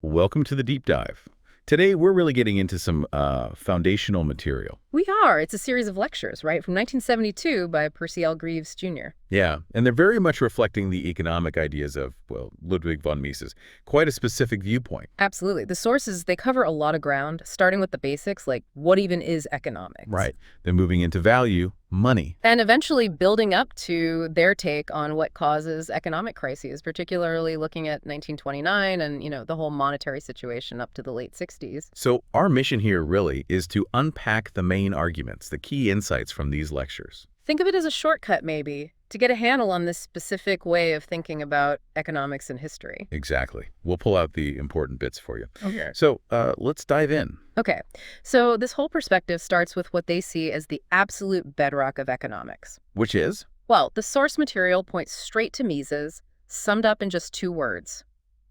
Welcome to the deep dive. Today, we're really getting into some foundational material. We are. It's a series of lectures, right, from 1972 by Percy L. Greaves, Jr. Yeah, and they're very much reflecting the economic ideas of, well, Ludwig von Mises. Quite a specific viewpoint. Absolutely. The sources, they cover a lot of ground, starting with the basics, like what even is economics? Right. Then moving into value, money. And eventually building up to their take on what causes economic crises, particularly looking at 1929 and, the whole monetary situation up to the late 60s. So our mission here really is to unpack the main arguments, the key insights from these lectures. Think of it as a shortcut, maybe, to get a handle on this specific way of thinking about economics and history. Exactly. We'll pull out the important bits for you. Okay. So let's dive in. Okay, so this whole perspective starts with what they see as the absolute bedrock of economics. Which is? Well, the source material points straight to Mises, summed up in just two words.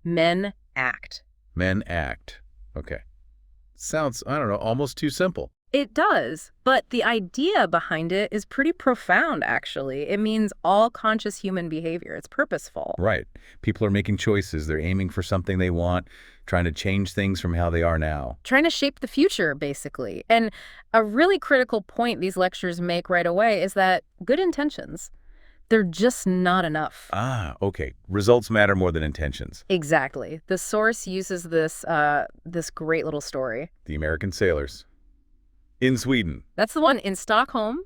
Men act. Men act. Okay. Sounds, I don't know, almost too simple. It does, but the idea behind it is pretty profound, actually. It means all conscious human behavior. It's purposeful. Right. People are making choices. They're aiming for something they want, trying to change things from how they are now. Trying to shape the future, basically. And a really critical point these lectures make right away is that good intentions, they're just not enough. Ah, okay. Results matter more than intentions. Exactly. The source uses this great little story. The American sailors. In Sweden. That's the one in Stockholm,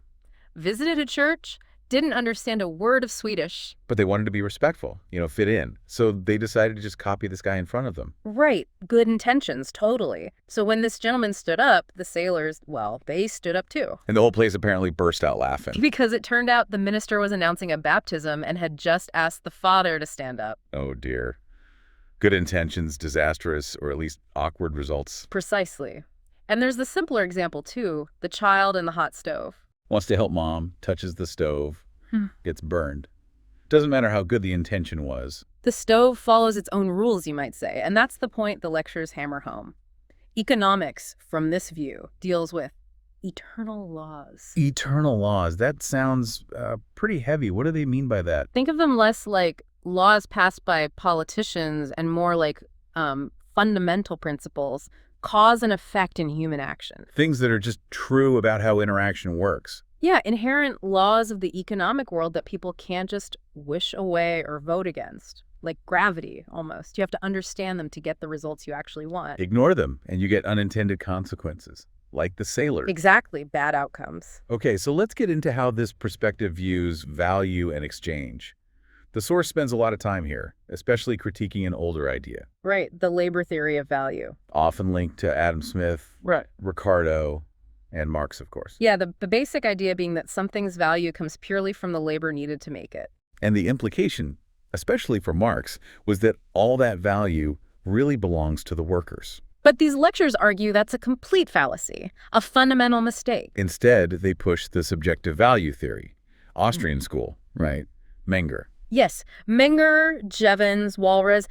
visited a church, didn't understand a word of Swedish. But they wanted to be respectful, fit in. So they decided to just copy this guy in front of them. Right. Good intentions, totally. So when this gentleman stood up, the sailors, well, they stood up too. And the whole place apparently burst out laughing. Because it turned out the minister was announcing a baptism and had just asked the father to stand up. Oh, dear. Good intentions, disastrous, or at least awkward results. Precisely. And there's the simpler example, too, the child in the hot stove. Wants to help mom, touches the stove, gets burned. Doesn't matter how good the intention was. The stove follows its own rules, you might say, and that's the point the lectures hammer home. Economics, from this view, deals with eternal laws. Eternal laws. That sounds pretty heavy. What do they mean by that? Think of them less like laws passed by politicians and more like fundamental principles, cause and effect in human action. Things that are just true about how interaction works. Yeah, inherent laws of the economic world that people can't just wish away or vote against. Like gravity, almost. You have to understand them to get the results you actually want. Ignore them, and you get unintended consequences, like the sailors. Exactly, bad outcomes. Okay, so let's get into how this perspective views value and exchange. The source spends a lot of time here, especially critiquing an older idea. Right, the labor theory of value. Often linked to Adam Smith, Right. Ricardo, and Marx, of course. Yeah, the basic idea being that something's value comes purely from the labor needed to make it. And the implication, especially for Marx, was that all that value really belongs to the workers. But these lectures argue that's a complete fallacy, a fundamental mistake. Instead, they push the subjective value theory. Austrian School, right? Menger. Yes, Menger, Jevons, Walras,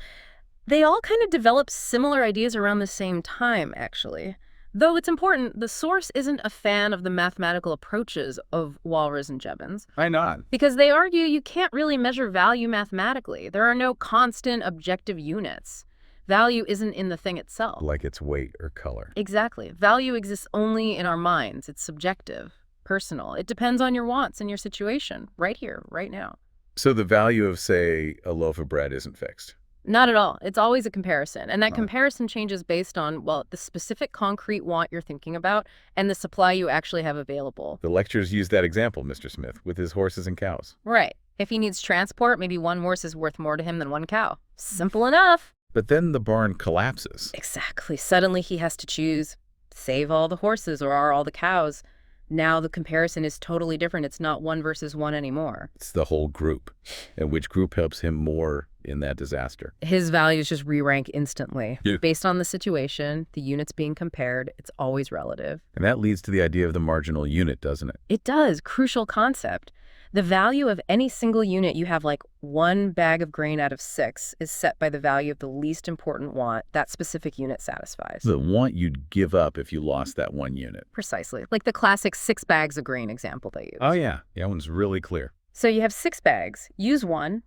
they all kind of developed similar ideas around the same time, actually. Though it's important, the source isn't a fan of the mathematical approaches of Walras and Jevons. Why not? Because they argue you can't really measure value mathematically. There are no constant objective units. Value isn't in the thing itself. Like its weight or color. Exactly. Value exists only in our minds. It's subjective, personal. It depends on your wants and your situation, right here, right now. So the value of, say, a loaf of bread isn't fixed? Not at all. It's always a comparison. And that comparison changes based on, well, the specific concrete want you're thinking about and the supply you actually have available. The lectures use that example, Mr. Smith, with his horses and cows. Right. If he needs transport, maybe one horse is worth more to him than one cow. Simple enough. But then the barn collapses. Exactly. Suddenly he has to choose, save all the horses or are all the cows. Now the comparison is totally different. It's not one versus one anymore. It's the whole group. And which group helps him more in that disaster? His values just re-rank instantly. Yeah. Based on the situation, the units being compared, it's always relative. And that leads to the idea of the marginal unit, doesn't it? It does. Crucial concept. The value of any single unit you have, like one bag of grain out of 6, is set by the value of the least important want that specific unit satisfies. The want you'd give up if you lost that one unit. Precisely. Like the classic 6 bags of grain example they use. Oh, yeah. Yeah, that one's really clear. So you have 6 bags. Use one.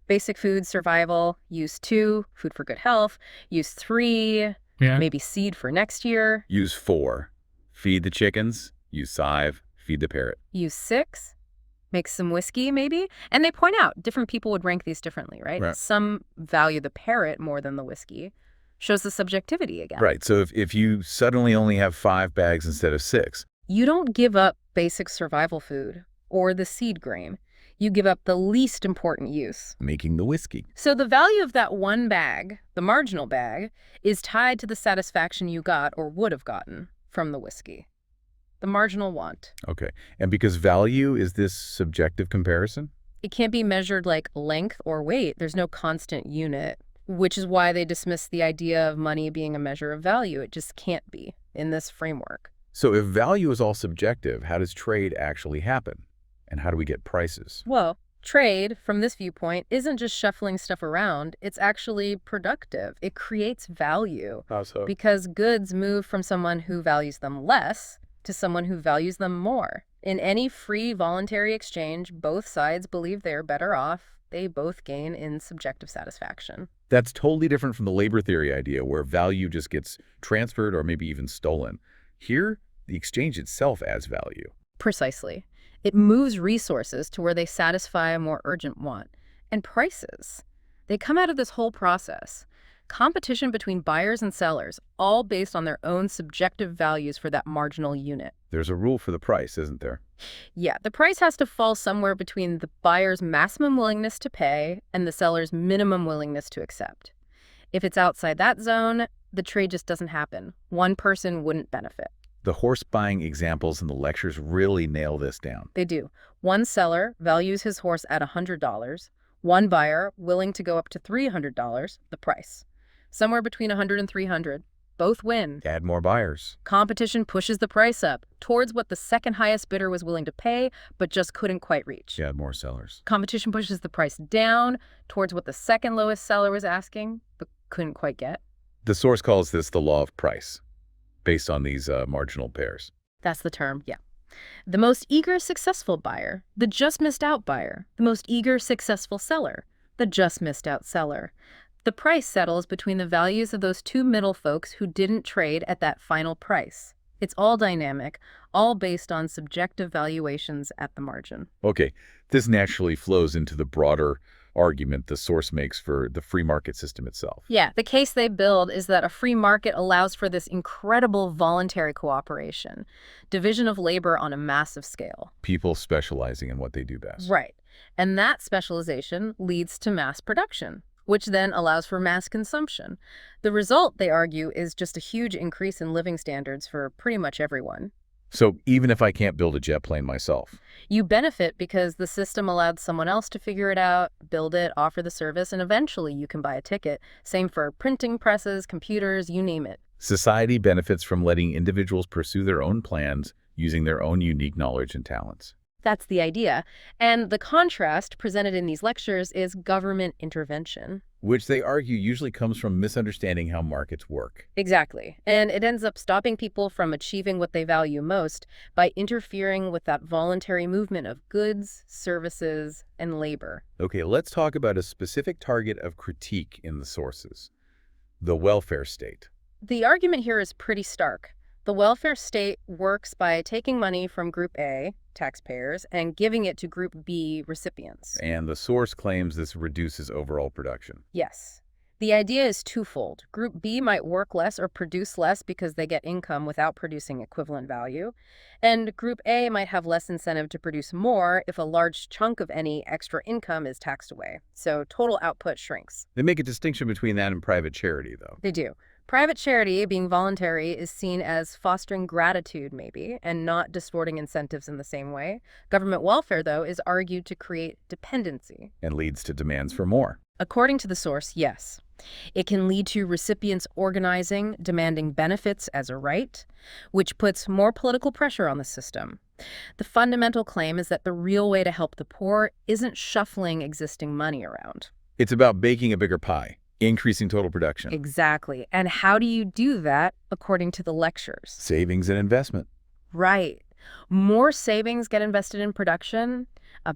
Basic food, survival. Use 2, food for good health. Use 3, Yeah. maybe seed for next year. Use 4, feed the chickens. Use 5, feed the parrot. Use 6, make some whiskey maybe. And they point out different people would rank these differently, right? Right. Some value the parrot more than the whiskey. Shows the subjectivity again. Right, so if you suddenly only have 5 bags instead of 6, You don't give up basic survival food or the seed grain. You give up the least important use. making the whiskey. So the value of that one bag, the marginal bag, is tied to the satisfaction you got or would have gotten from the whiskey. The marginal want. Okay, and because value is this subjective comparison? It can't be measured like length or weight. There's no constant unit, which is why they dismiss the idea of money being a measure of value. It just can't be in this framework. So if value is all subjective, how does trade actually happen? And how do we get prices? Well, trade, from this viewpoint, isn't just shuffling stuff around. It's actually productive. It creates value How so? because goods move from someone who values them less to someone who values them more. In any free voluntary exchange, both sides believe they're better off. They both gain in subjective satisfaction. That's totally different from the labor theory idea where value just gets transferred or maybe even stolen. Here, the exchange itself adds value. Precisely. It moves resources to where they satisfy a more urgent want. And prices, they come out of this whole process. Competition between buyers and sellers, all based on their own subjective values for that marginal unit. There's a rule for the price, isn't there? Yeah, the price has to fall somewhere between the buyer's maximum willingness to pay and the seller's minimum willingness to accept. If it's outside that zone, the trade just doesn't happen. One person wouldn't benefit. The horse buying examples in the lectures really nail this down. They do. One seller values his horse at $100. One buyer willing to go up to $300, the price. Somewhere between $100 and $300. Both win. Add more buyers. Competition pushes the price up towards what the second highest bidder was willing to pay, but just couldn't quite reach. Add more sellers. Competition pushes the price down towards what the second lowest seller was asking, but couldn't quite get. The source calls this the law of price, based on these marginal pairs. That's the term, yeah. The most eager, successful buyer, the just missed out buyer. The most eager, successful seller, the just missed out seller. The price settles between the values of those two middle folks who didn't trade at that final price. It's all dynamic, all based on subjective valuations at the margin. Okay, this naturally flows into the broader argument the source makes for the free market system itself. Yeah, the case they build is that a free market allows for this incredible voluntary cooperation, division of labor on a massive scale. People specializing in what they do best. Right. And that specialization leads to mass production, which then allows for mass consumption. The result, they argue, is just a huge increase in living standards for pretty much everyone. So even if I can't build a jet plane myself, You benefit because the system allowed someone else to figure it out, build it, offer the service, and eventually you can buy a ticket. Same for printing presses, computers, you name it. society benefits from letting individuals pursue their own plans using their own unique knowledge and talents. That's the idea. And the contrast presented in these lectures is government intervention. Which they argue usually comes from misunderstanding how markets work. Exactly. And it ends up stopping people from achieving what they value most by interfering with that voluntary movement of goods, services, and labor. Okay, let's talk about a specific target of critique in the sources: the welfare state. The argument here is pretty stark. The welfare state works by taking money from Group A, taxpayers, and giving it to Group B, recipients. And the source claims this reduces overall production. Yes. The idea is twofold. Group B might work less or produce less because they get income without producing equivalent value. And Group A might have less incentive to produce more if a large chunk of any extra income is taxed away. So total output shrinks. They make a distinction between that and private charity, though. They do. Private charity, being voluntary, is seen as fostering gratitude, maybe, and not distorting incentives in the same way. Government welfare, though, is argued to create dependency. And leads to demands for more. According to the source, yes. It can lead to recipients organizing, demanding benefits as a right, which puts more political pressure on the system. The fundamental claim is that the real way to help the poor isn't shuffling existing money around. It's about baking a bigger pie, increasing total production. Exactly. And how do you do that according to the lectures? Savings and investment. Right. More savings get invested in production,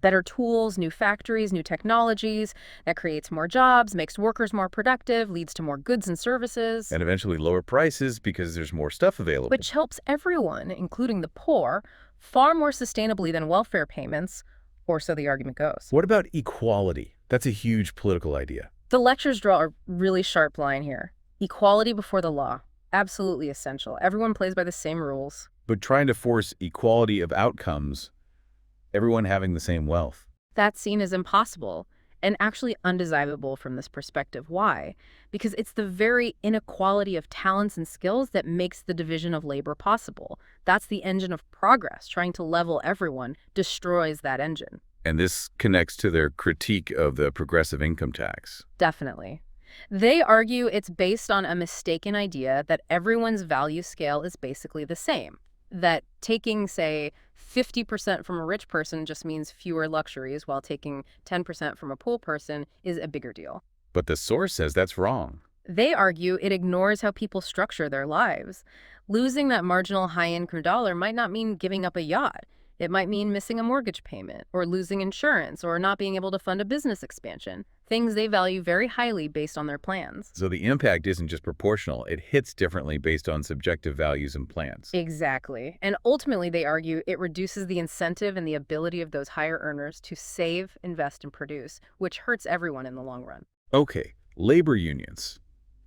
better tools, new factories, new technologies. That creates more jobs, makes workers more productive, leads to more goods and services, And eventually lower prices because there's more stuff available. which helps everyone, including the poor, far more sustainably than welfare payments, or so the argument goes. What about equality? That's a huge political idea. The lectures draw a really sharp line here. Equality before the law. Absolutely essential. Everyone plays by the same rules. But trying to force equality of outcomes, everyone having the same wealth. That's seen as impossible and actually undesirable from this perspective. Why? Because it's the very inequality of talents and skills that makes the division of labor possible. That's the engine of progress. Trying to level everyone destroys that engine. And this connects to their critique of the progressive income tax. Definitely. They argue it's based on a mistaken idea that everyone's value scale is basically the same. That taking, say, 50% from a rich person just means fewer luxuries, while taking 10% from a poor person is a bigger deal. But the source says that's wrong. They argue it ignores how people structure their lives. Losing that marginal high-income dollar might not mean giving up a yacht. It might mean missing a mortgage payment, or losing insurance, or not being able to fund a business expansion. Things they value very highly based on their plans. So the impact isn't just proportional, it hits differently based on subjective values and plans. Exactly. And ultimately, they argue it reduces the incentive and the ability of those higher earners to save, invest, and produce, which hurts everyone in the long run. Okay, labor unions.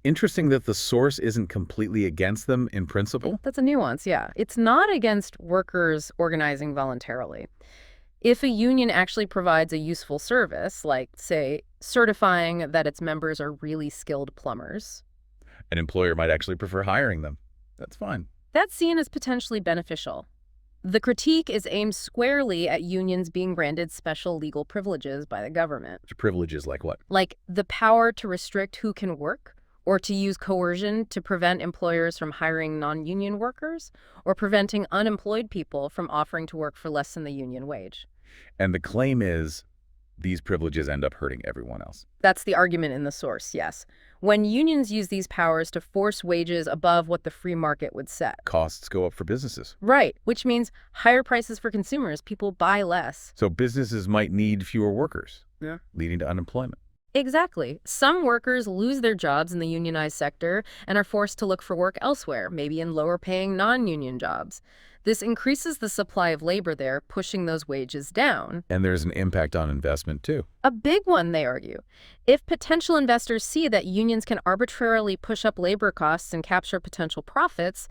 Interesting that the source isn't completely against them in principle. That's a nuance, yeah. It's not against workers organizing voluntarily. If a union actually provides a useful service, like, say, certifying that its members are really skilled plumbers, An employer might actually prefer hiring them. That's fine. that's seen as potentially beneficial. The critique is aimed squarely at unions being granted special legal privileges by the government, Privileges like what? like the power to restrict who can work, or to use coercion to prevent employers from hiring non-union workers, or preventing unemployed people from offering to work for less than the union wage. And the claim is these privileges end up hurting everyone else. That's the argument in the source, yes. When unions use these powers to force wages above what the free market would set. Costs go up for businesses. Right, which means higher prices for consumers. People buy less. So businesses might need fewer workers, Yeah. leading to unemployment. Exactly. Some workers lose their jobs in the unionized sector and are forced to look for work elsewhere, maybe in lower-paying non-union jobs. This increases the supply of labor there, pushing those wages down. And there's an impact on investment too. A big one, they argue. If potential investors see that unions can arbitrarily push up labor costs and capture potential profits,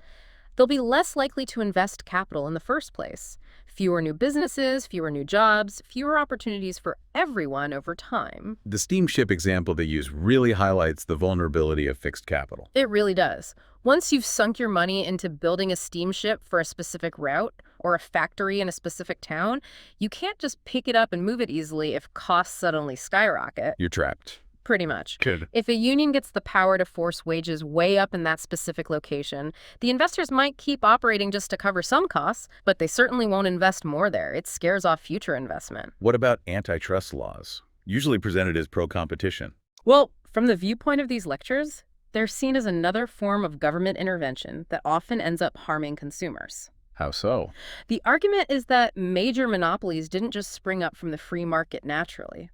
they'll be less likely to invest capital in the first place. Fewer new businesses, fewer new jobs, fewer opportunities for everyone over time. The steamship example they use really highlights the vulnerability of fixed capital. It really does. Once you've sunk your money into building a steamship for a specific route or a factory in a specific town, you can't just pick it up and move it easily if costs suddenly skyrocket. You're trapped. Pretty much. Good. If a union gets the power to force wages way up in that specific location, the investors might keep operating just to cover some costs, but they certainly won't invest more there. It scares off future investment. What about antitrust laws? Usually presented as pro-competition. Well, from the viewpoint of these lectures, they're seen as another form of government intervention that often ends up harming consumers. How so? The argument is that major monopolies didn't just spring up from the free market naturally.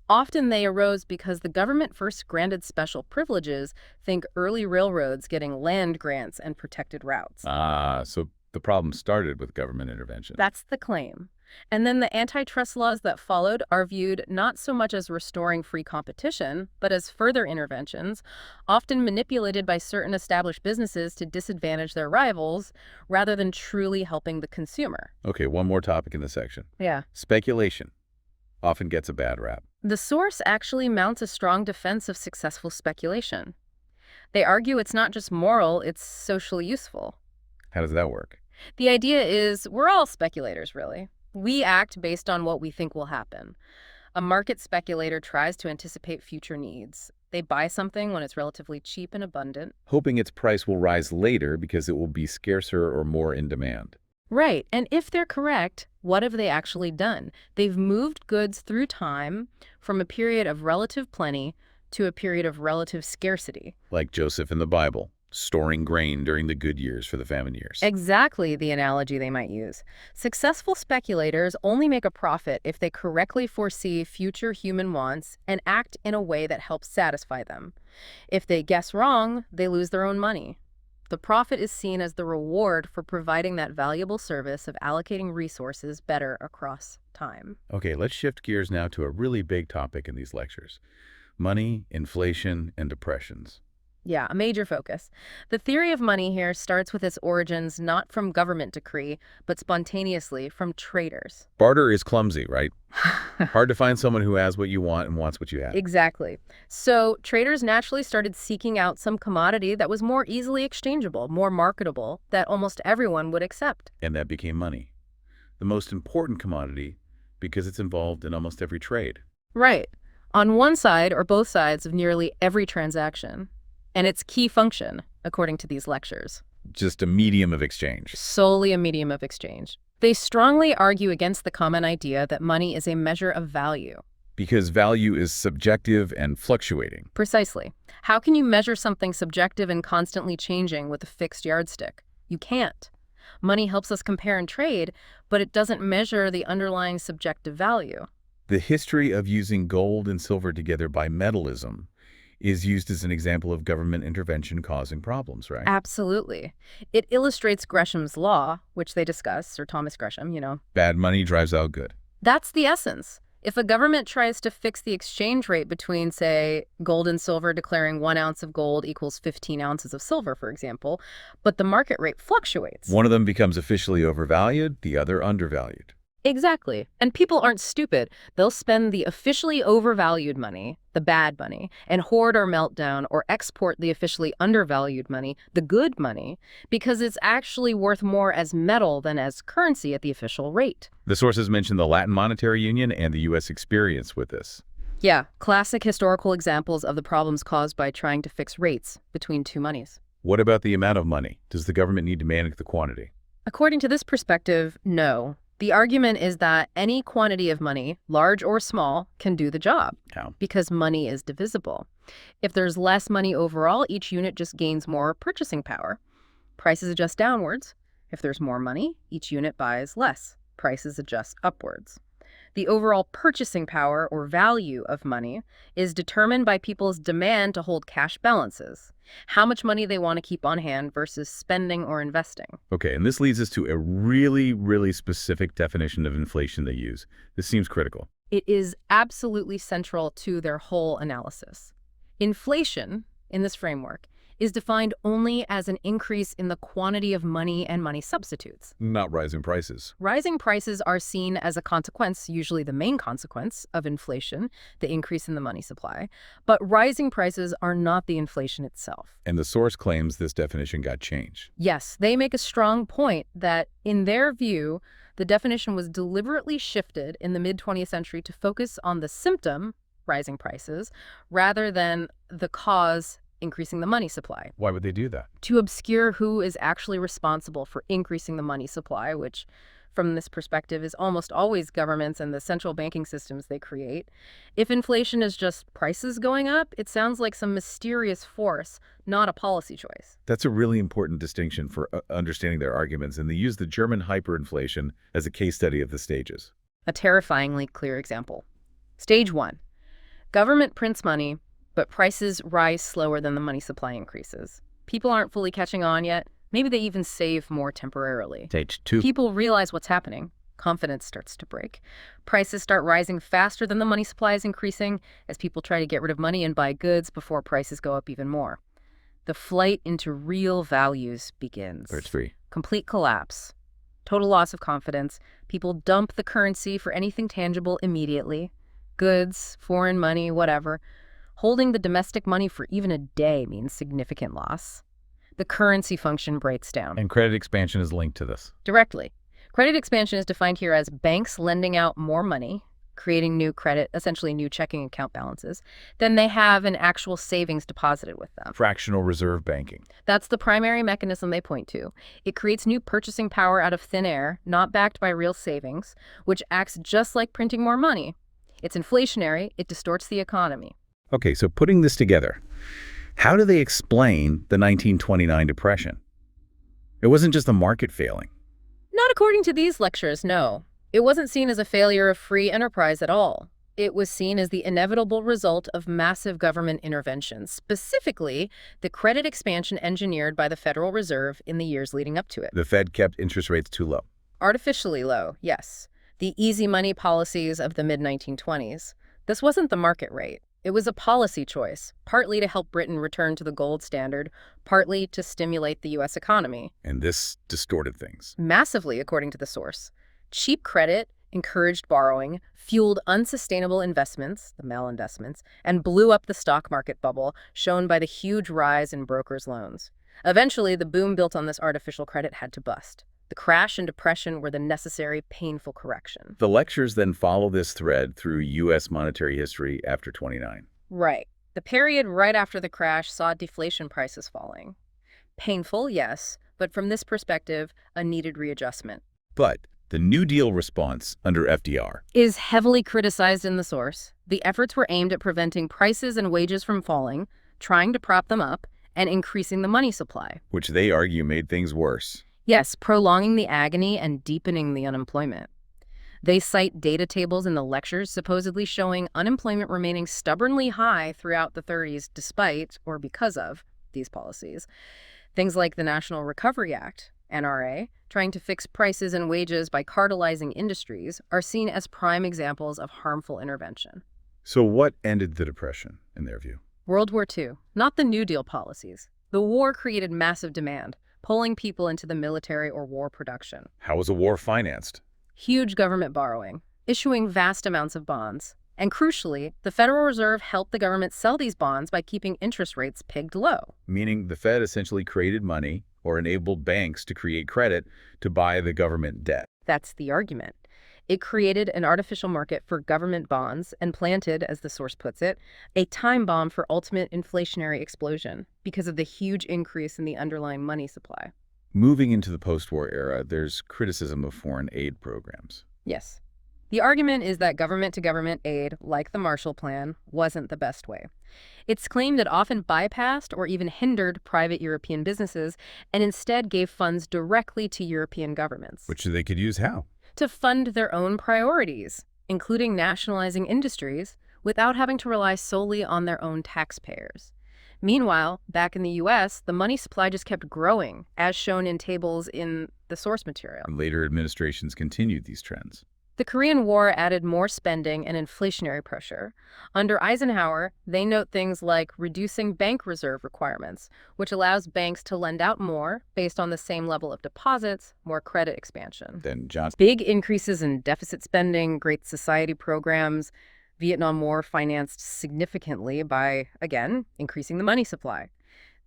Often they arose because the government first granted special privileges, think early railroads getting land grants and protected routes. So the problem started with government intervention. That's the claim. And then the antitrust laws that followed are viewed not so much as restoring free competition, but as further interventions, often manipulated by certain established businesses to disadvantage their rivals, rather than truly helping the consumer. Okay, one more topic in the section. Yeah. Speculation often gets a bad rap. The source actually mounts a strong defense of successful speculation. They argue it's not just moral, it's socially useful. How does that work? The idea is we're all speculators, really. We act based on what we think will happen. A market speculator tries to anticipate future needs. They buy something when it's relatively cheap and abundant. Hoping its price will rise later because it will be scarcer or more in demand. Right, and if they're correct, what have they actually done? They've moved goods through time from a period of relative plenty to a period of relative scarcity. Like Joseph in the Bible. Storing grain during the good years for the famine years. Exactly the analogy they might use. Successful speculators only make a profit if they correctly foresee future human wants and act in a way that helps satisfy them. If they guess wrong, they lose their own money. The profit is seen as the reward for providing that valuable service of allocating resources better across time. Okay, let's shift gears now to a really big topic in these lectures. Money, inflation, and depressions. Yeah, a major focus. The theory of money here starts with its origins not from government decree, but spontaneously from traders. Barter is clumsy, right? Hard to find someone who has what you want and wants what you have. Exactly. So traders naturally started seeking out some commodity that was more easily exchangeable, more marketable, that almost everyone would accept. And that became money. The most important commodity because it's involved in almost every trade. Right. On one side or both sides of nearly every transaction. And its key function, according to these lectures. Just a medium of exchange. Solely a medium of exchange. They strongly argue against the common idea that money is a measure of value. Because value is subjective and fluctuating. Precisely. How can you measure something subjective and constantly changing with a fixed yardstick? You can't. Money helps us compare and trade, but it doesn't measure the underlying subjective value. The history of using gold and silver together by metallism is used as an example of government intervention causing problems, right? Absolutely. It illustrates Gresham's law, which they discuss, or Thomas Gresham, Bad money drives out good. That's the essence. If a government tries to fix the exchange rate between, say, gold and silver, declaring 1 ounce of gold equals 15 ounces of silver, for example, but the market rate fluctuates. One of them becomes officially overvalued, the other undervalued. Exactly. And people aren't stupid. They'll spend the officially overvalued money, the bad money, and hoard or melt down or export the officially undervalued money, the good money, because it's actually worth more as metal than as currency at the official rate. The sources mention the Latin Monetary Union and the U.S. experience with this. Yeah, classic historical examples of the problems caused by trying to fix rates between two monies. What about the amount of money? Does the government need to manage the quantity? According to this perspective, no. The argument is that any quantity of money, large or small, can do the job. How? Because money is divisible. If there's less money overall, each unit just gains more purchasing power. Prices adjust downwards. If there's more money, each unit buys less. Prices adjust upwards. The overall purchasing power or value of money is determined by people's demand to hold cash balances, how much money they want to keep on hand versus spending or investing. Okay, and this leads us to a really, really specific definition of inflation they use. This seems critical. It is absolutely central to their whole analysis. Inflation, in this framework, is defined only as an increase in the quantity of money and money substitutes. Not rising prices. Rising prices are seen as a consequence, usually the main consequence, of inflation, the increase in the money supply. But rising prices are not the inflation itself. And the source claims this definition got changed. Yes, they make a strong point that, in their view, the definition was deliberately shifted in the mid-20th century to focus on the symptom, rising prices, rather than the cause, increasing the money supply. Why would they do that? To obscure who is actually responsible for increasing the money supply, which, from this perspective, is almost always governments and the central banking systems they create. If inflation is just prices going up, it sounds like some mysterious force, not a policy choice. That's a really important distinction for understanding their arguments, and they use the German hyperinflation as a case study of the stages. A terrifyingly clear example. Stage 1. Government prints money, but prices rise slower than the money supply increases. People aren't fully catching on yet. Maybe they even save more temporarily. Stage 2. People realize what's happening. Confidence starts to break. Prices start rising faster than the money supply is increasing as people try to get rid of money and buy goods before prices go up even more. The flight into real values begins. Stage 3. Complete collapse. Total loss of confidence. People dump the currency for anything tangible immediately. Goods, foreign money, whatever. Holding the domestic money for even a day means significant loss. The currency function breaks down. And credit expansion is linked to this. Directly. Credit expansion is defined here as banks lending out more money, creating new credit, essentially new checking account balances, than they have in actual savings deposited with them. Fractional reserve banking. That's the primary mechanism they point to. It creates new purchasing power out of thin air, not backed by real savings, which acts just like printing more money. It's inflationary. It distorts the economy. Okay, so putting this together, How do they explain the 1929 depression? It wasn't just the market failing. Not according to these lectures, no. It wasn't seen as a failure of free enterprise at all. It was seen as the inevitable result of massive government intervention, specifically the credit expansion engineered by the Federal Reserve in the years leading up to it. The Fed kept interest rates too low. Artificially low, yes. The easy money policies of the mid-1920s. This wasn't the market rate. It was a policy choice, partly to help Britain return to the gold standard, partly to stimulate the U.S. economy. And this distorted things. Massively, according to the source. Cheap credit encouraged borrowing, fueled unsustainable investments, the malinvestments, and blew up the stock market bubble, shown by the huge rise in brokers' loans. Eventually, the boom built on this artificial credit had to bust. The crash and depression were the necessary, painful correction. The lectures then follow this thread through U.S. monetary history after 29. Right. The period right after the crash saw deflation prices falling. Painful, yes, but from this perspective, a needed readjustment. But the New Deal response under FDR is heavily criticized in the source. The efforts were aimed at preventing prices and wages from falling, trying to prop them up, and increasing the money supply. which they argue made things worse. Yes, prolonging the agony and deepening the unemployment. They cite data tables in the lectures supposedly showing unemployment remaining stubbornly high throughout the 30s despite, or because of, these policies. Things like the National Recovery Act, NRA, trying to fix prices and wages by cartelizing industries, are seen as prime examples of harmful intervention. So what ended the Depression, in their view? World War II, not the New Deal policies. The war created massive demand, pulling people into the military or war production. How was a war financed? Huge government borrowing, issuing vast amounts of bonds. And crucially, the Federal Reserve helped the government sell these bonds by keeping interest rates pegged low. Meaning the Fed essentially created money or enabled banks to create credit to buy the government debt. That's the argument. It created an artificial market for government bonds and planted, as the source puts it, a time bomb for ultimate inflationary explosion because of the huge increase in the underlying money supply. Moving into the post-war era, there's criticism of foreign aid programs. Yes. The argument is that government-to-government aid, like the Marshall Plan, wasn't the best way. It's claimed it often bypassed or even hindered private European businesses and instead gave funds directly to European governments. Which they could use how? To fund their own priorities, including nationalizing industries, without having to rely solely on their own taxpayers. Meanwhile, back in the U.S., the money supply just kept growing, as shown in tables in the source material. And later administrations continued these trends. The Korean War added more spending and inflationary pressure. Under Eisenhower, they note things like reducing bank reserve requirements, which allows banks to lend out more based on the same level of deposits, more credit expansion. Then Johnson. Big increases in deficit spending, Great Society programs, Vietnam War financed significantly by, again, increasing the money supply.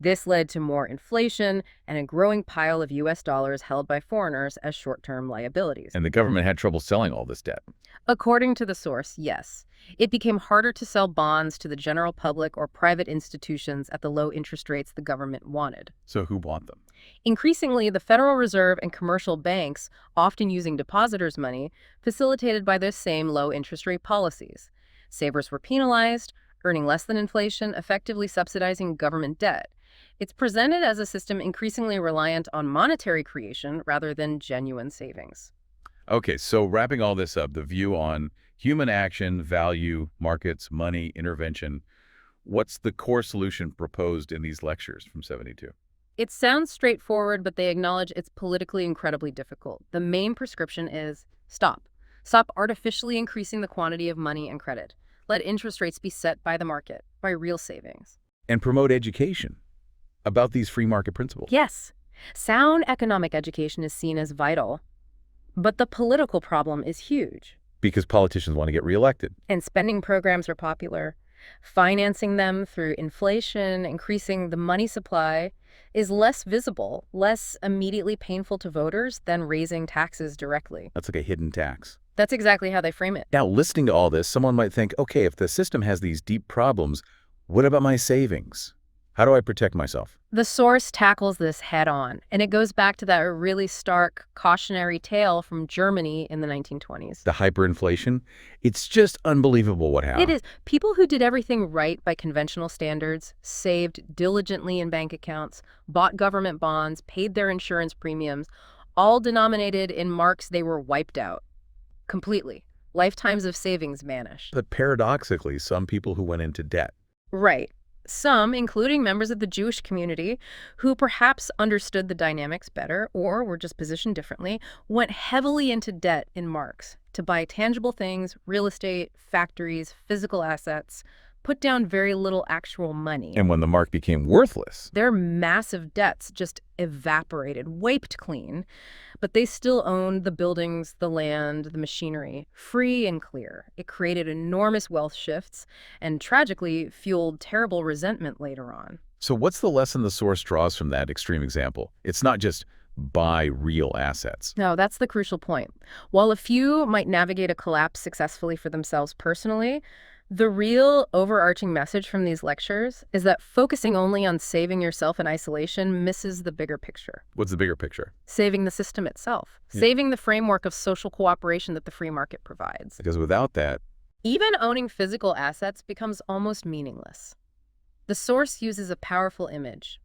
This led to more inflation and a growing pile of U.S. dollars held by foreigners as short-term liabilities. And the government had trouble selling all this debt. According to the source, yes. It became harder to sell bonds to the general public or private institutions at the low interest rates the government wanted. So who bought them? Increasingly, the Federal Reserve and commercial banks, often using depositors' money, facilitated by those same low interest rate policies. Savers were penalized, earning less than inflation, effectively subsidizing government debt. It's presented as a system increasingly reliant on monetary creation rather than genuine savings. Okay, so wrapping all this up, the view on human action, value, markets, money, intervention, what's the core solution proposed in these lectures from 72? It sounds straightforward, but they acknowledge it's politically incredibly difficult. The main prescription is stop. Stop artificially increasing the quantity of money and credit. Let interest rates be set by the market, by real savings. And promote education about these free market principles. Yes, sound economic education is seen as vital, but the political problem is huge. Because politicians want to get reelected. And spending programs are popular. Financing them through inflation, increasing the money supply, is less visible, less immediately painful to voters than raising taxes directly. That's like a hidden tax. That's exactly how they frame it. Now, listening to all this, someone might think, okay, if the system has these deep problems, what about my savings? How do I protect myself? The source tackles this head on, and it goes back to that really stark cautionary tale from Germany in the 1920s. The hyperinflation? It's just unbelievable what It happened. is. People who did everything right by conventional standards, saved diligently in bank accounts, bought government bonds, paid their insurance premiums, all denominated in marks, they were wiped out. Completely. Lifetimes of savings vanished. But paradoxically, some people who went into debt. Right. Some, including members of the Jewish community, who perhaps understood the dynamics better or were just positioned differently, went heavily into debt in marks to buy tangible things, real estate, factories, physical assets, put down very little actual money. And when the mark became worthless, Their massive debts just evaporated, wiped clean, but they still owned the buildings, the land, the machinery, free and clear. It created enormous wealth shifts and tragically fueled terrible resentment later on. so what's the lesson the source draws from that extreme example? It's not just buy real assets. No, that's the crucial point. While a few might navigate a collapse successfully for themselves personally, the real overarching message from these lectures is that focusing only on saving yourself in isolation misses the bigger picture. What's the bigger picture? Saving the system itself, Yeah. saving the framework of social cooperation that the free market provides. Because without that, Even owning physical assets becomes almost meaningless. The source uses a powerful image.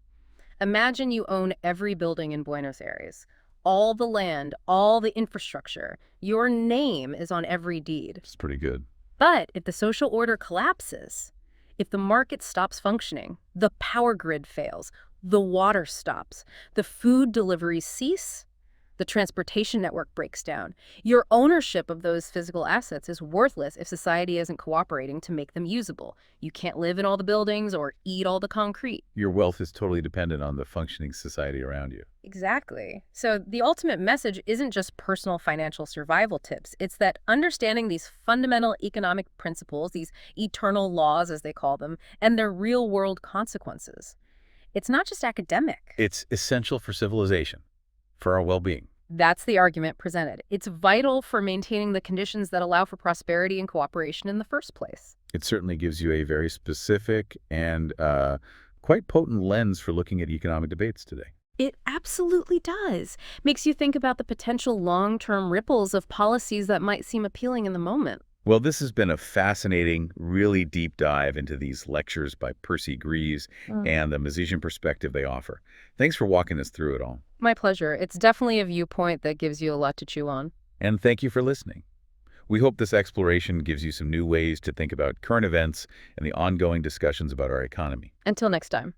Imagine you own every building in Buenos Aires, all the land, all the infrastructure. Your name is on every deed. it's pretty good. But if the social order collapses, if the market stops functioning, the power grid fails, the water stops, the food deliveries cease, the transportation network breaks down, your ownership of those physical assets is worthless if society isn't cooperating to make them usable. You can't live in all the buildings or eat all the concrete. Your wealth is totally dependent on the functioning society around you. Exactly. So the ultimate message isn't just personal financial survival tips. It's that understanding these fundamental economic principles, these eternal laws as they call them, and their real-world consequences. It's not just academic. It's essential for civilization, for our well-being. That's the argument presented. It's vital for maintaining the conditions that allow for prosperity and cooperation in the first place. It certainly gives you a very specific and quite potent lens for looking at economic debates today. It absolutely does. Makes you think about the potential long-term ripples of policies that might seem appealing in the moment. Well, this has been a fascinating, really deep dive into these lectures by Percy Greaves and the Misesian perspective they offer. Thanks for walking us through it all. My pleasure. It's definitely a viewpoint that gives you a lot to chew on. And thank you for listening. We hope this exploration gives you some new ways to think about current events and the ongoing discussions about our economy. Until next time.